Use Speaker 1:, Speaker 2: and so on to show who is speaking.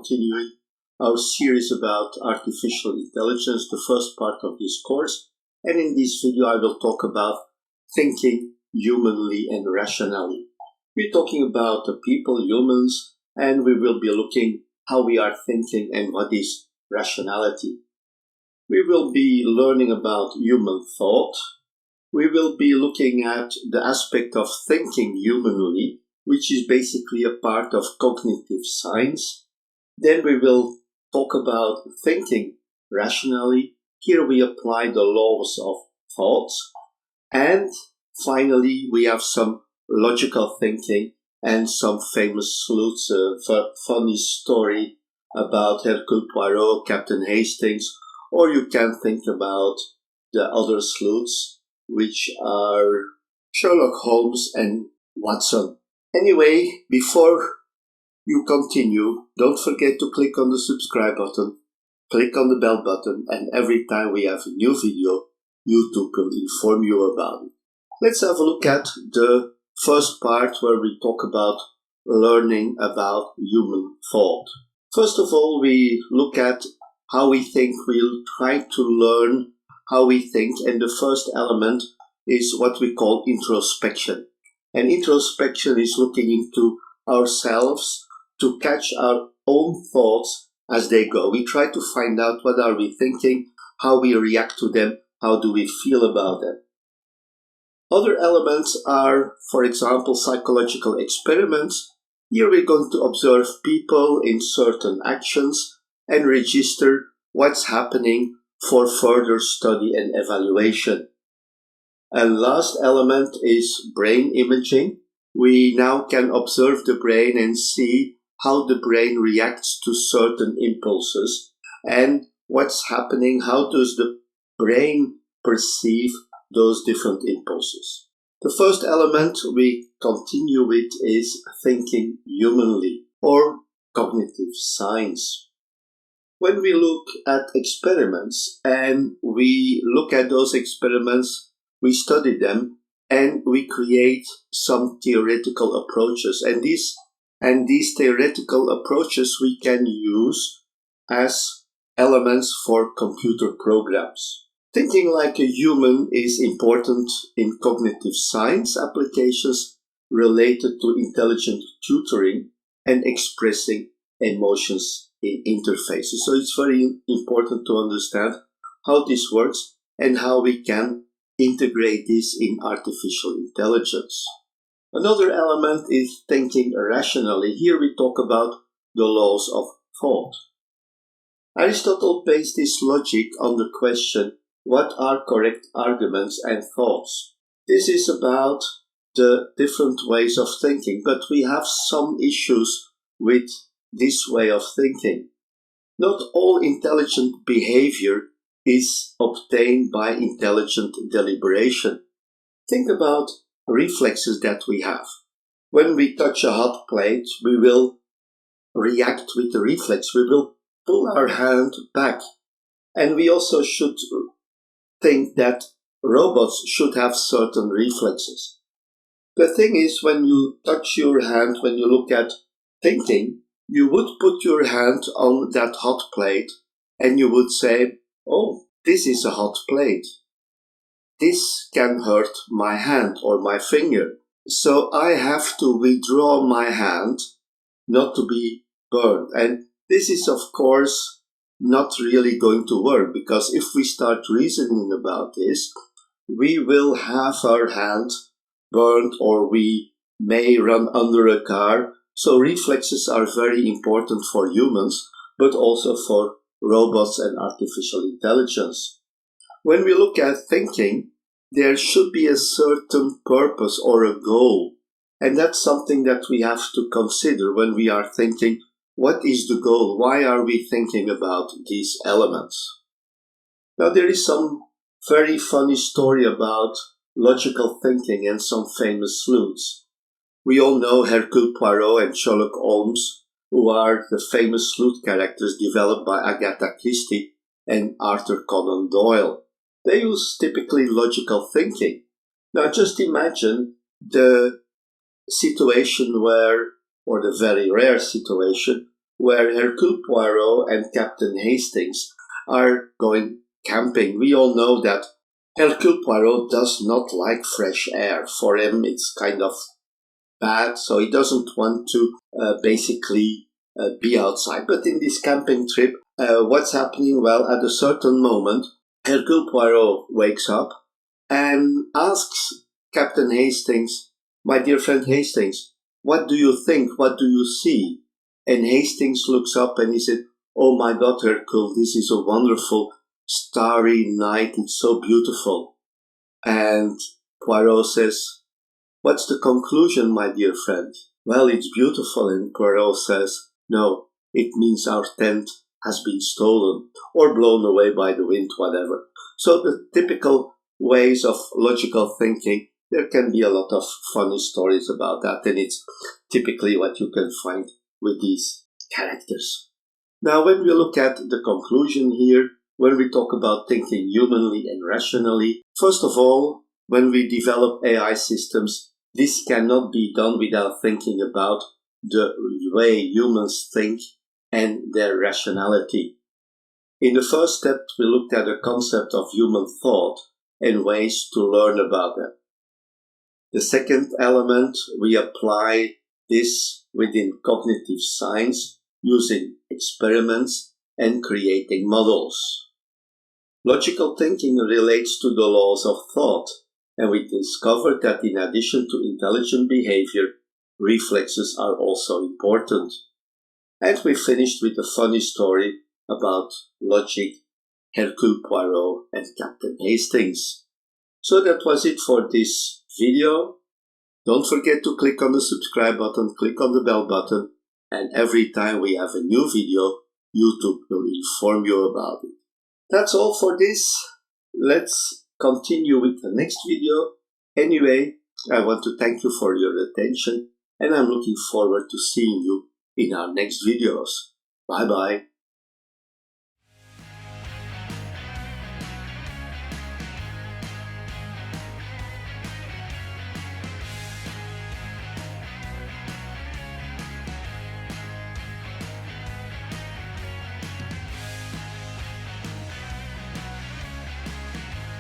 Speaker 1: continuing our series about artificial intelligence, the first part of this course. And in this video, I will talk about thinking humanly and rationally. We're talking about the people, humans, and we will be looking how we are thinking and what is rationality. We will be learning about human thought. We will be looking at the aspect of thinking humanly, which is basically a part of cognitive science. Then we will talk about thinking rationally. Here we apply the laws of thoughts. And finally, we have some logical thinking and some famous sleuths, a funny story about Hercule Poirot, Captain Hastings, or you can think about the other sleuths, which are Sherlock Holmes and Watson. Anyway, before you continue, don't forget to click on the subscribe button, click on the bell button, and every time we have a new video, YouTube will inform you about it. Let's have a look at the first part where we talk about learning about human thought. First of all, we look at how we think. We'll try to learn how we think, and the first element is what we call introspection. And introspection is looking into ourselves to catch our own thoughts as they go. We try to find out what are we thinking, how we react to them, how do we feel about them. Other elements are, for example, psychological experiments. Here we're going to observe people in certain actions and register what's happening for further study and evaluation. And last element is brain imaging. We now can observe the brain and see how the brain reacts to certain impulses and what's happening, how does the brain perceive those different impulses. The first element we continue with is thinking humanly or cognitive science. When we look at experiments and we look at those experiments, we study them and we create some theoretical approaches. And these theoretical approaches we can use as elements for computer programs. Thinking like a human is important in cognitive science applications related to intelligent tutoring and expressing emotions in interfaces. So it's very important to understand how this works and how we can integrate this in artificial intelligence. Another element is thinking rationally. Here we talk about the laws of thought. Aristotle based his logic on the question, what are correct arguments and thoughts? This is about the different ways of thinking, but we have some issues with this way of thinking. Not all intelligent behavior is obtained by intelligent deliberation. Think about reflexes that we have. When we touch a hot plate, we will react with the reflex. We will pull our hand back. And we also should think that robots should have certain reflexes. The thing is, when you touch your hand, when you look at thinking, you would put your hand on that hot plate and you would say, oh, this is a hot plate. This can hurt my hand or my finger. So I have to withdraw my hand not to be burned. And this is, of course, not really going to work, because if we start reasoning about this, we will have our hand burned or we may run under a car. So reflexes are very important for humans, but also for robots and artificial intelligence. When we look at thinking, there should be a certain purpose or a goal. And that's something that we have to consider when we are thinking, what is the goal? Why are we thinking about these elements? Now, there is some very funny story about logical thinking and some famous sleuths. We all know Hercule Poirot and Sherlock Holmes, who are the famous sleuth characters developed by Agatha Christie and Arthur Conan Doyle. They use typically logical thinking. Now just imagine the situation where, or the very rare situation, where Hercule Poirot and Captain Hastings are going camping. We all know that Hercule Poirot does not like fresh air. For him, it's kind of bad, so he doesn't want to basically be outside. But in this camping trip, what's happening? Well, at a certain moment, Hercule Poirot wakes up and asks Captain Hastings, "My dear friend Hastings, what do you think? What do you see?" And Hastings looks up and he said, "Oh my God, Hercule, this is a wonderful starry night. It's so beautiful." And Poirot says, "What's the conclusion, my dear friend?" "Well, it's beautiful." And Poirot says, "No, it means our tent has been stolen or blown away by the wind, whatever." So the typical ways of logical thinking, there can be a lot of funny stories about that, and it's typically what you can find with these characters. Now, when we look at the conclusion here, when we talk about thinking humanly and rationally, first of all, when we develop AI systems, this cannot be done without thinking about the way humans think and their rationality. In the first step, we looked at the concept of human thought and ways to learn about them. The second element, we apply this within cognitive science using experiments and creating models. Logical thinking relates to the laws of thought, and we discovered that in addition to intelligent behavior, reflexes are also important. And we finished with a funny story about logic, Hercule Poirot and Captain Hastings. So that was it for this video. Don't forget to click on the subscribe button, click on the bell button, and every time we have a new video, YouTube will inform you about it. That's all for this. Let's continue with the next video. Anyway, I want to thank you for your attention, and I'm looking forward to seeing you in our next videos. Bye bye.